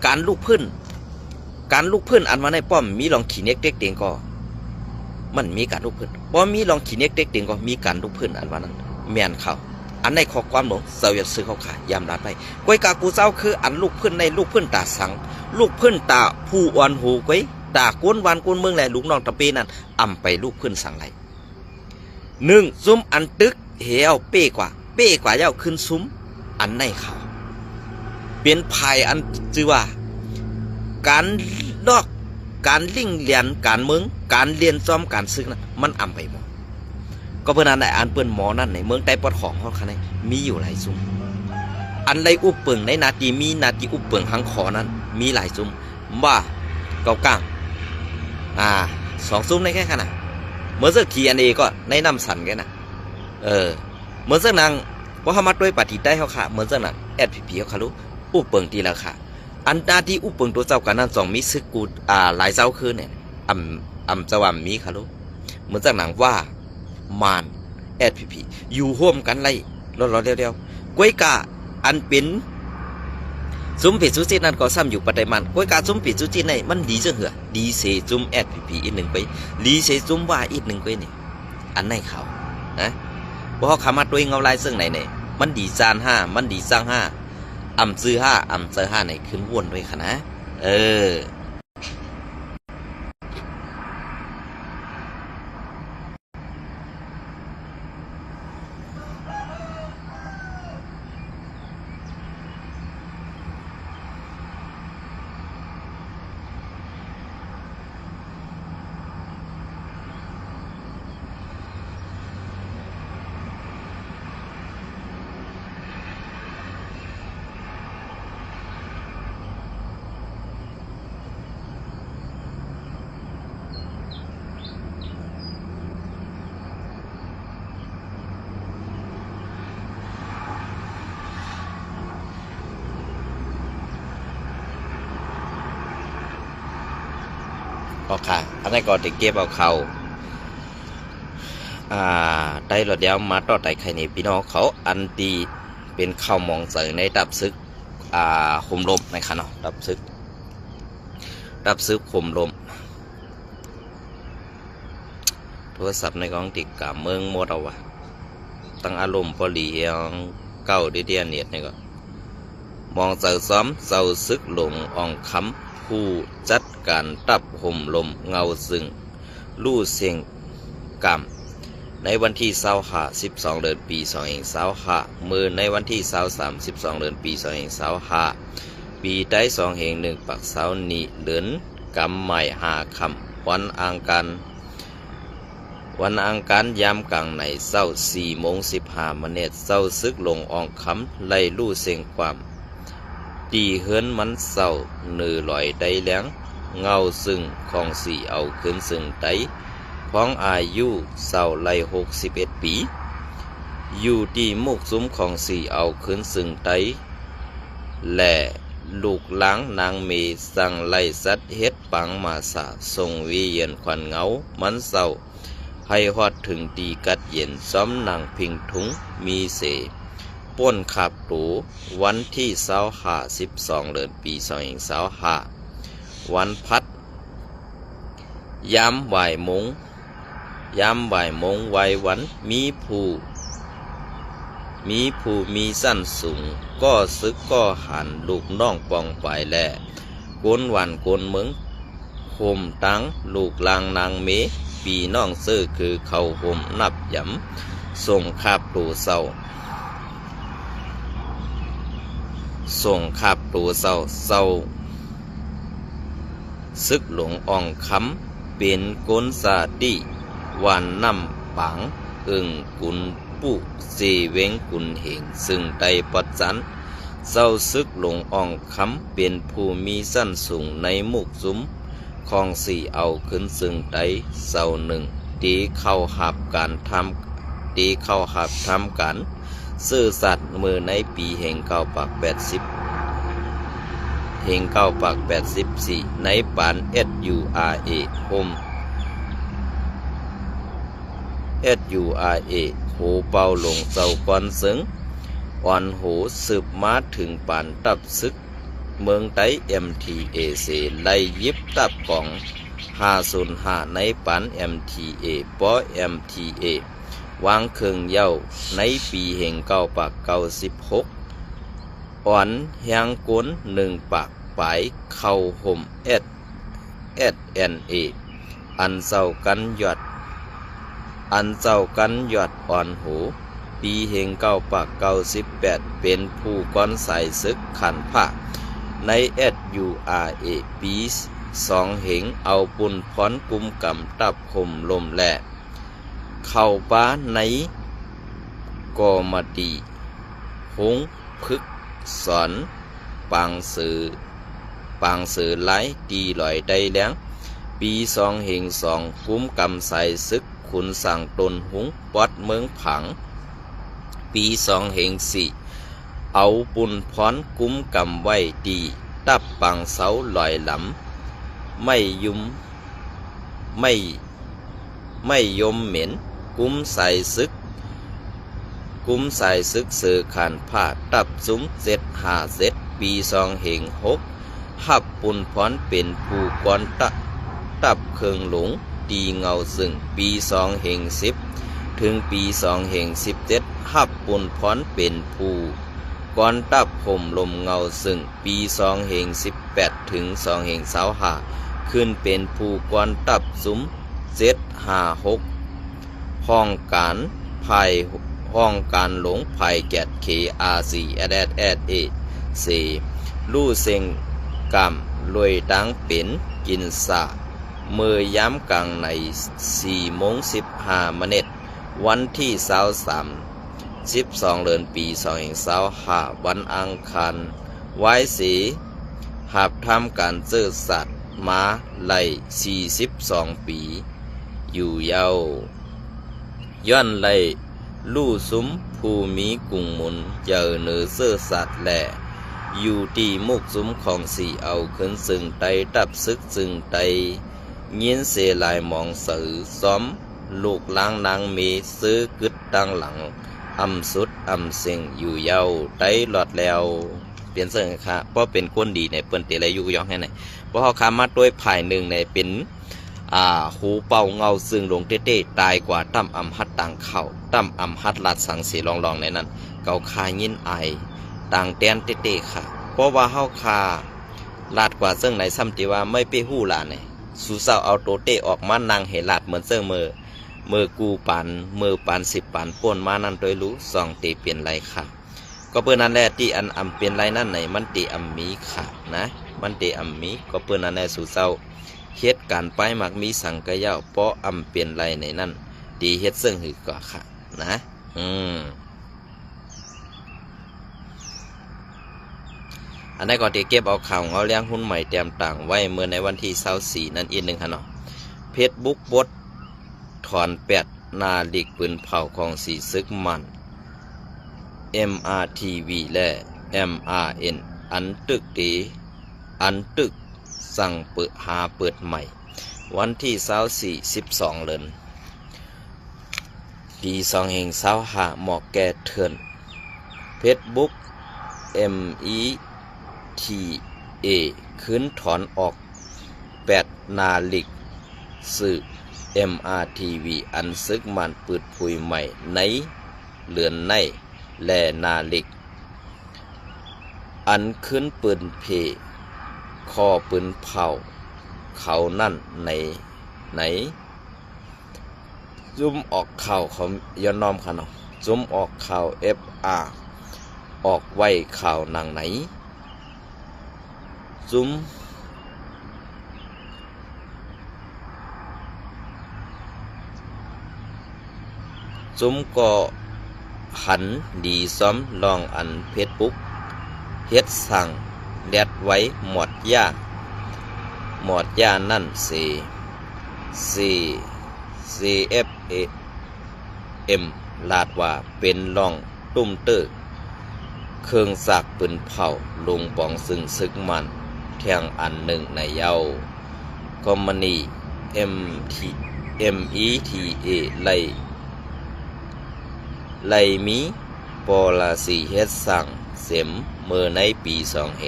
การลูกพื้นอันมาในป้อมมีลองขี่เน็กเด็กเตียงก็มันมีการลูกพื้นบ่มีลองขี่เน็กเด็กเตียงก็มีการลูกพื้นอันว่านั้นแม่นเขาอันในข้อความหลงเสวียซื้อเขาขายยามรัดไปก้อยกากูเจ้าคืออันลูกพื้นในลูกพื้นตาสังลูกพื้นตาผู้อ่อนหูก้อยตากวนวันกวนเมืองแหละลูกน้องตะเปนั่นอำไปลูกพื้นสังไหล1ซุ้มอันตึกเหี่ยวเป้กว่าเย้าขึ้นซุ้มอันในเขาเป็นภัยอันชื่อว่าการลอกการลิ่งเรียนการเมืองการเรียนซ้อมการซึกนั้นมันอำไปหมดก็เพื่อนอันไหนอันเปิ้นหมอนั่นในเมืองใต้ปอดของเขาคันนี้มีอยู่หลายซุ้มอันไรอุปเปิงในนาทีมีนาทีอุปเปิงหังขอนั้นมีหลายซุ้มว่าเกาก้าง2ซุ้มในแค่ขนาดเมื่อสักทีอันเอก็ในน้ำสันแค่น่ะเมื่อสักนางว่าเขามาด้วยปฏิได้เขาค่ะเหมือนสักนางSPPเขารู้อุปเปิงทีละค่ะอันนาที่อุปเปิงตัวเจ้ากันนั้น2มีซึกกูหลายเจ้าคือเนี่ยอำจะว่ามีค่ะรู้เหมือนสักนางว่ามานSPPอยู่ร่วมกันไรรอเร็วๆก้อยกาอันเป็นซุ้มผิดซุ้มจีนั่นก็ซ้ำอยู่ปัจจัยมันก้อยกาซุ้มผิดซุ้มจีในมันดีจังเหรอดีเสซุ้มSPPอีก1ไปดีเสซุ้มว่าอีก1ไปเนี่ยอันไหนเขานะเพราะเขาขามาตัวเงาลายซึ่งไหนเนี่ยมันดีจาน5มันดีสร้าง5อำซื้อ5อำเจอ5ในขึ้นวนด้วยค่ะนะค่ะอันนี้ก็ติเก็บเอาเขาได้หลอดเดียวมาต่อไต่ไข่ในพี่น้องเขาอันตีเป็นข้าวมองใส่ในดับซึกข่มลมในค่ะเนาะดับซึกข่มลมโทรศัพท์ในกองติดกับเมืองหมดเอาวะตั้งอารมณ์พอดีเก้าเดียเนียดนี่ก็มองใส่ซ้อมเศร้าซึกหลงอ่องคำผู้จัดการตับห่มลมเงาซึ่งลู่เสียงกรรมในวันที่12 เดือนปี2525มือในวันที่12 เดือนปี2525ปีได้2แห่ง1ปักเสานี้เดือนกำใหม่5คำวันอังคารยามกลางในเศร้า4:15 นเศร้าซึกลงอ่องคำไล่ลู่เสียงความตีเฮือนมันเศร้าเนือลอยได้แหลงเงาซึ่งของสีเอาขึ้นซึ่งไตของอายุเศร้าไล่61 ปีอยู่ที่มุกซุ้มของสีเอาขึ้นซึ่งไตและลูกหลังนางเมสั่งไล่สัตว์เฮ็ดปังมาสาส่งวิเยียนควันเงามันเศร้าให้ฮอดถึงตีกัดเย็นซ้อมนางพิงทุงมีเสป้นขับตูวันที่12 เดือนปี2525วันพัดยามบ่ายโมงวัยวันมีผู้มีสั้นสูงก็ซึกก็หันลูกน้องปองไปแลกวนวันกวนเมืองโฮมตังลูกลางนางเมปีน้องเสื้อคือเขาโฮมนับยำส่งขับตูเศร้าซึกหลงอ่องคำเป็นก้นสาดีวันนำปังกุนปุเสเวงกุนเหงซึ่งไตปัจจันเศร้าซึกหลงอ่องคำเป็นผู้มีสั้นสูงในมุกซุ้มของสีเอาขึ้นซึ่งไตเศร้า1ตีเข้าหับการทำกันซื่อสัตย์มือในปีแห่ง984ในปานSURA โฮมSURA โหเป่าหลงเจ้าก่อนซึ้งอ่อนโหสืบมาถึงปานตับซึก เมืองไต้ MTAC ไล่ยิบตับของ505ในปัน MTA ปอ MTA วางเครื่องเย้าในปีแห่ง996อ่อนแหงก้น1 ปากปลายเข้าห่ม SNA อันเจ้ากันหยอดอ่อนหูปีแห่ง998เป็นผู้ก้อนสายศึกขันผ้าใน SURA ปี2เหงเอาปุ่นพรกุมกำตับข่มลมแหละเข้าป้าในกอมดีหงพึกสอนปางสื่อไหลตีลอยได้แล้งปี2เหง2กุมกำสายศึกขุนสั่งตนหุงปอดเมืองผังปี2เหง4เอาปุ่นพรกุมกำไว้ดีตับปังเสาลอยหลำไม่ยมเหม็นกุมใส่ซึกเสือขานผ้าตับซุ้ม757ปี2เหง6หับปุ่นพรเป็นผู้ก้อนตับเครื่องหลงตีเงาซึ่งปี2เหง10ถึงปี2เหง17หับปุ่นพรเป็นผู้ก้อนตับห่มลมเงาซึ่งปี2เหง18ถึง2เหง25ขึ้นเป็นผู้ก้อนตับซุ้ม756ห้องการหลงภายแกด KRC @@A ลู่เซ็งกำลวยดังเป็นกินสาเมื่อย้ำกลางใน4:15 วันที่12 เดือนปี2025วันอังคารไว้สีหับทำการเจอสัตว์มาไล่42 ปีอยู่เยาย้อนไล่ลู่ซุ้มภูมิกุ่งมุนเจอเนื้อเสื้อสัตว์แหล่อยู่ที่มุกซุ้มของสีเอาขึ้นซึ่งไตตับซึกซึ่งไตเงี้ยนเสลายมองสื่อซ้อมลูกล้างนางมีซื้อกึดดังหลังอำสุดอำเสียงอยู่เยาไตหลอดแล้วเปลี่ยนเสื้อค่ะเพราะเป็นคนดีในเปิ้นเตะยุยองให้ไหนเพราะเขาคามาด้วยภายหนึ่งในเป็นหูเป่าเงาซึ่งลงเต้ตายกว่าตั้มอำฮัดต่างเข่าตั้มอำฮัดลัดสังสีลองในนั้นเกาคายินไอต่างแตนเต้ค่ะเพราะว่าเฮาคาลาดกว่าซึ่งในซ้ำที่ว่าไม่ไปหู้ลาเนี่ยสู้เศร้าเอาโตเต้ออกมานางเฮลาดเหมือนเสื้อมือกูปันมือปัน10 ปันป่นมานั่นโดยรู้2เตเปลี่ยนไรค่ะก็เปิ้นนั่นแหละที่อันอำเป็นไรนั่นไหนมันเตอำมีค่ะนะมันเตอำมีก็เปิ้นนั่นแหละสู้เศร้าเฮ็ดการไปมักมีสังกะยาวเพราะอำเป็นไรในนั่นดีเฮ็ดซึ่งหือก็ค่ะนะอันนี้ก็ที่เก็บเอาข่าวเอาเลี้ยงหุ้นใหม่เตรียมต่างไว้เมื่อในวันที่24นั่นอีกหนึ่งค่ะเนาะเพจบุ๊กบดถอน8นาฬิกปืนเผาของสีซึกมัน MRTV และ MRN อันตึกสั่งเปิดใหม่วันที่12 เดือนปี2025หมอกแก่เถื่อนเพจบุ๊ก META ขึ้นถอนออก8นาฬิกสื่อ MRTV อันซึกมันปืดผุยใหม่ในเรือนในและนาฬิกอันขึ้นปืนเพคอปืนเผาเขานั่นไหนจุ่มออกข่าวเขาย้อนน้อมค่ะเนาะจุ่มออกข่าว FR ออกไว้ข่าวนางไหนจุ่มก็หันดีซ้อมลองอันเฟซบุ๊กเฮ็ดสั่งแดดไว้หมดย่านั่นCFM ลาดว่าเป็นลองตุ้มเตอร์เครื่องสากปืนเผาลงปองซึ่งซึกมันแทงอันหนึ่งในเยาคอมมานี META ไลมีปอลาสีเฮ็ดสั่งเสม เมื่อในปี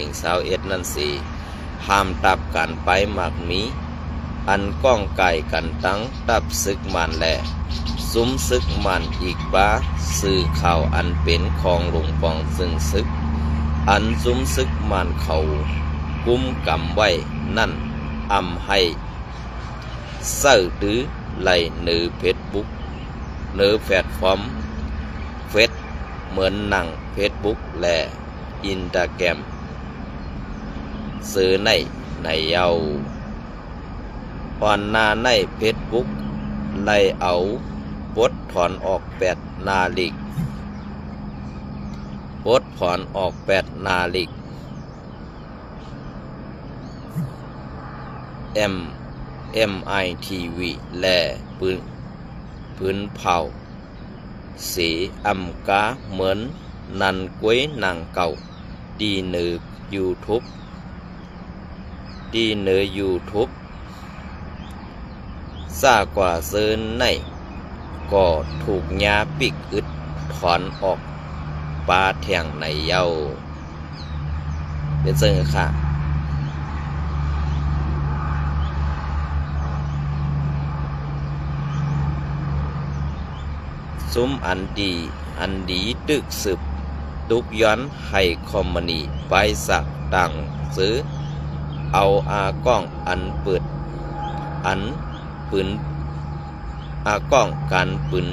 2021นั่นสิห้ามตับกันไปหมักมีอันก้องไก่กันตั้งตับซึกมันแหละซุ้มซึกมันอีกบ้าสื่อข่าวอันเป็นของหลวงปองซึ่งซึกอันซุ้มซึกมันเขากุมกำไว้นั่นอำให้เสิร์ดื้อไหลเนือเฟซบุ๊กเนือแพลตฟอร์มเฟซเหมือนหนังเฟซบุ๊กและอินสตาแกรมซื้อในเยาอ่อนนาในเฟซบุ๊กไล่เอาบทถอนออก8 นาฬิกบทถอนออก8 นาฬิกMITV และปืนเผาสีอำกาเหมือนนันกวยนางเก่าดีเนือ YouTube ซากว่าเซินในก็ถูกยาปิกอึดถอนออกปลาแทงในเย้าเป็นเซิงค่ะซุ้มอันดีตึกสืบตุกย้อนให้คอมมานีไปสักต่างซื้อเอาอากล้องอันปืนอากล้องการปืน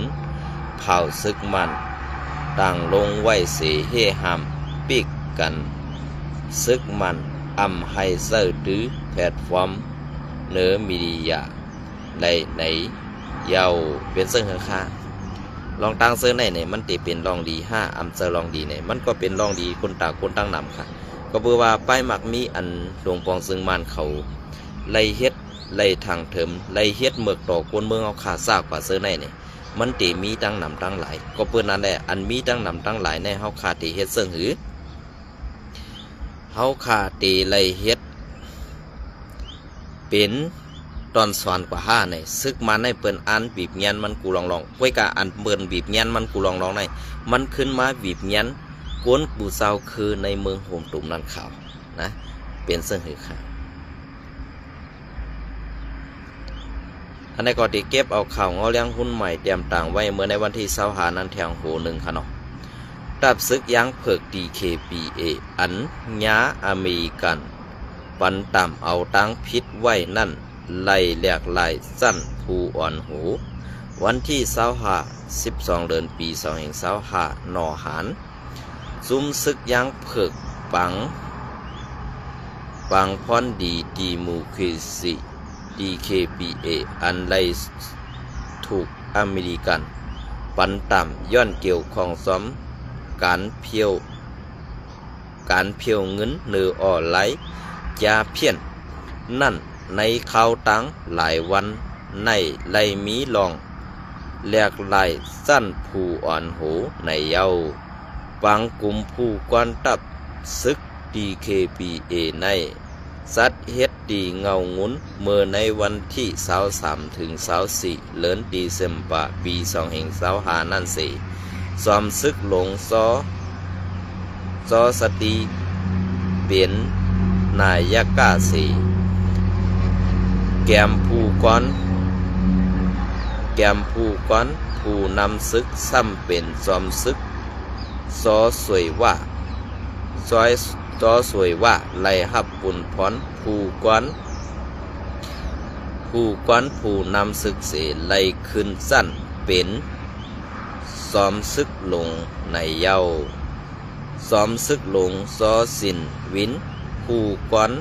เผาซึกมันต่างลงไว้เสเฮหามปิกกันซึกมันอำให้เซอร์ดื้อแพลตฟอร์มเนื้อมีเดียในเยาเป็นเสื่อค่าลองตั้งเสื้อในมันติเป็นลองดี5อำเซอร์ลองดีมันก็เป็นลองดีคนตาคนตั้งนำค่ะก็เพื่อว่าป้ายหมักมีอันหลวงปองซึ่งมันเขาไล่เฮ็ดไล่ทางเถิมไล่เฮ็ดเมือกต่อคนเมืองเอาขาซากกว่าเสื้อในมันติมีตั้งนำตั้งหลายก็เพื่อนั่นแหละอันมีตั้งนำตั้งหลายในเฮาขาติเฮ็ดเสื้อหือเฮาขาติไล่เฮ็ดเป็นตอนสอนกว่า5ซึกมันในเปิ้นอันบีบเงียนมันกูลองไว้กะอันเปิ้นบีบเงียนมันกูลองในมันขึ้นมาบีบเงียนกวนปูเซาคือในเมืองโฮมตุ่มนันข่าวนะเป็นเสื่อหือค่ะอันนี้ก็ติเก็บเอาข่าวงอเลี้ยงหุ้นใหม่เตรียมต่างไว้เมื่อในวันที่25นั้นแทงโห1ค่ะเนาะตับซึกยังเผิก DKPA อันญาอเมริกันปันต่ำเอาตั้งพิษไว้นั่นไล่แหลกลายสั้นภูอ่อนหูวันที่12 เดือนปี2025นอหารซุ้มซึกยังเผิกปังพรดีมูคิซิ DKPA อันไล่ถูกอเมริกันปันต่ำย้อนเกี่ยวของซ้อมการเพียวเงินเนือออนไลน์ยาเพี้ยนนั่นในข่าวตังหลายวันในไล่มีลองแหลกลายสั้นผู้อ่อนหูในเยาปังกลุ่มผู้กวนตับซึก DKPA ในสัตเฮ็ดดีเงางุ้นเมื่อในวันที่23 ถึง 24 เดือนเซปาปี2025นั่นสิซ้อมซึกหลงซอสติเป็นนายกาสีแกมผู้ก้อนผู้นำซึกซ้ำเป็นซ้อมซึกซอสวยว่าไล่หับปุ่นพรผู้ก้อนผู้นำซึกเสไล่ขึ้นสั้นเป็นซ้อมซึกลงในเย้าซ้อมซึกลงซอสินวินผู้ก้อน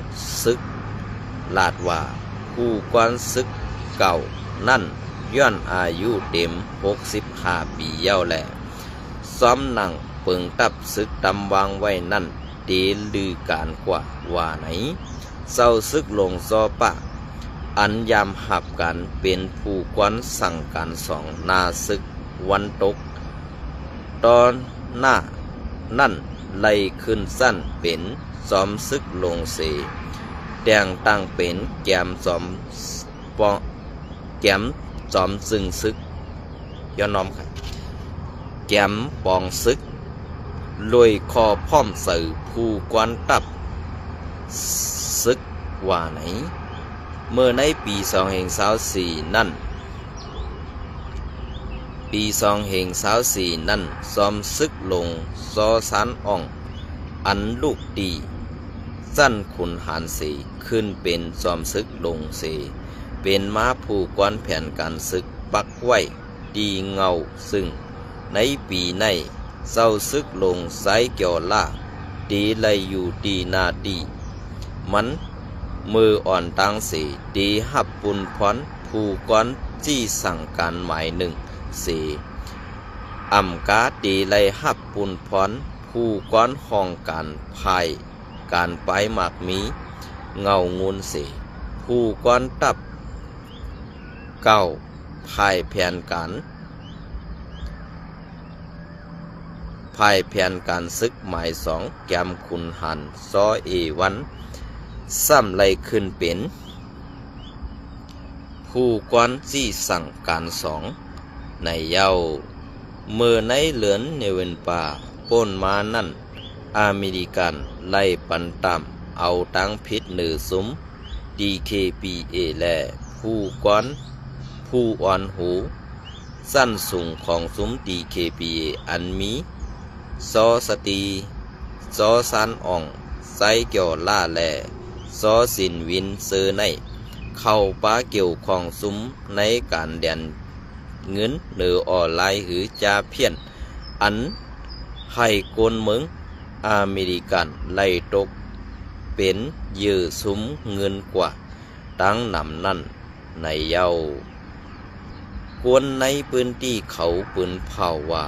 ซึกลาดว่าผู้ก้อนซึกเก่านั่นย้อนอายุเต็ม65 ปีเย้าแหละซ้อมหนังเปิงตับซึกตำวางไว้นั่นเตลือการกว่าไหนเศร้าซึกลงซอปะอันยามหับกันเป็นผู้กวนสั่งการ2นาซึกวันตกตอนหน้านั่นไล่ขึ้นสั้นเป็นซ้อมซึกลงเสแต่งตั้งเป็นแกมซ้อมซึ่งซึกย้อนน้อมค่ะแกมปองซึก ลอยคอพร้อมสื่อผู้กวนตับซึกว่าไหนเมื่อในปี2024นั่นปี2024นั่นซ้อมซึกลงซอสานอ่องอันลูกดีสั้นขุนหานสีขึ้นเป็นซ้อมซึกลงเสเป็นม้าผู้กวนแผนการศึกปักไว้ดีเงาซึ่งในปีในเศร้าซึกลงไซเกี่ยวล่าดีไลอยู่ดีนาดีมันมืออ่อนตังสีดีหับปุนพรผู้กวนจี้สั่งการหมายหนึ่งสีอำกาดีไลหับปุนพรผู้กวนห้องการพายการไปหมากมีเงางูนสีผู้กวนตับเก้าพายแผนการศึกหมาย2แกมขุนหันซอเอวันซ้ำไล่ขึ้นเป็นผู้กวนจี้สั่งการ2ในเย้าเมื่อในเหลือนเนเวนป่าป้นมานั่นอเมริกันไล่ปันตามเอาตังพิษหนือซุ้ม DKPA และผู้กวนผู้อ่อนหูสั้นสูงของซุ้ม DKPA อันมีซอสตีซอซานอ่องไซเกี่ยวล่าแลซอสินวินเซอร์ในเข้าป้าเกี่ยวของซุ้มในการเดียนเงินหรือออนไลน์หรือจาเพี้ยนอันให้กนเมืองอเมริกันไล่ตกเป็นยื้อซุ้มเงินกว่าตั้งนำนั่นในเย้ากวนในพื้นที่เขาปืนเผาว่า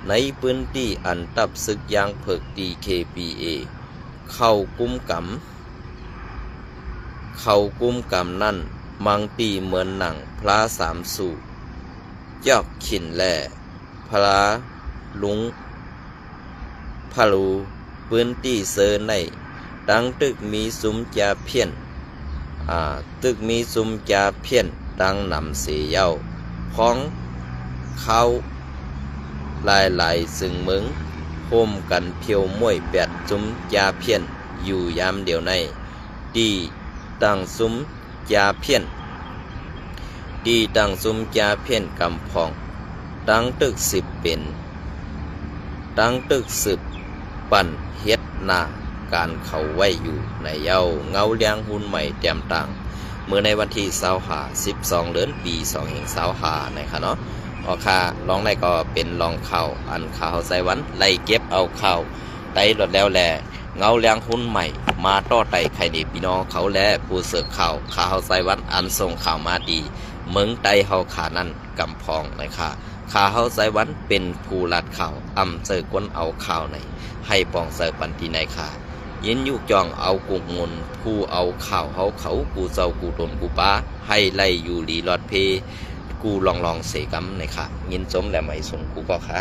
ในพื้นที่อันตับศึกยางเผิก DKPA เข้ากุมกำนั่นมังตีเหมือนหนังพระสามสู่ยอกขินแล่พระลุงพะลูพื้นที่เซอในดังตึกมีซุ้มจาเพี้ยนดังนำเสียเย้าพ้องเขาลายซึ่งเมืองโฮมกันเพียวม้วยแปดซุ้มจาเพี้ยนอยู่ยามเดียวในดีดังซุ้มจาเพี้ยนกำพองดังตึกสืบปั่นเฮ็ดนาการเข้าไว้อยู่ในเย้าเงาเลี้ยงหุ้นใหม่แจ่มต่างเมื่อในวันที่12เดือนปี2025นะครับเนาะออกค่าลองได้ก็เป็นลองข่าวอันข่าวไซวันไล่เก็บเอาข่าวไต่รถแล้วแลเงาเลี้ยงหุ้นใหม่มาต่อไต่ไข่ดีพี่น้องเขาแลผู้เสือข่าวไซวันอันส่งข่าวมาดีเมืองไต่เฮาขานั่นกำพองนะครับข่าวไซวันเป็นผู้รัดข่าวเจอก้นเอาข่าวในให้ปองเสิร์ปันทีในค่ะยินยุกจองเอากุกงนผู้เอาข่าวเขากูเจ้ากูตนกูป้าให้ไล่อยู่ลีลอดเพกูลองเสกำในค่ะยินสมและไม่สมกูก็ค่ะ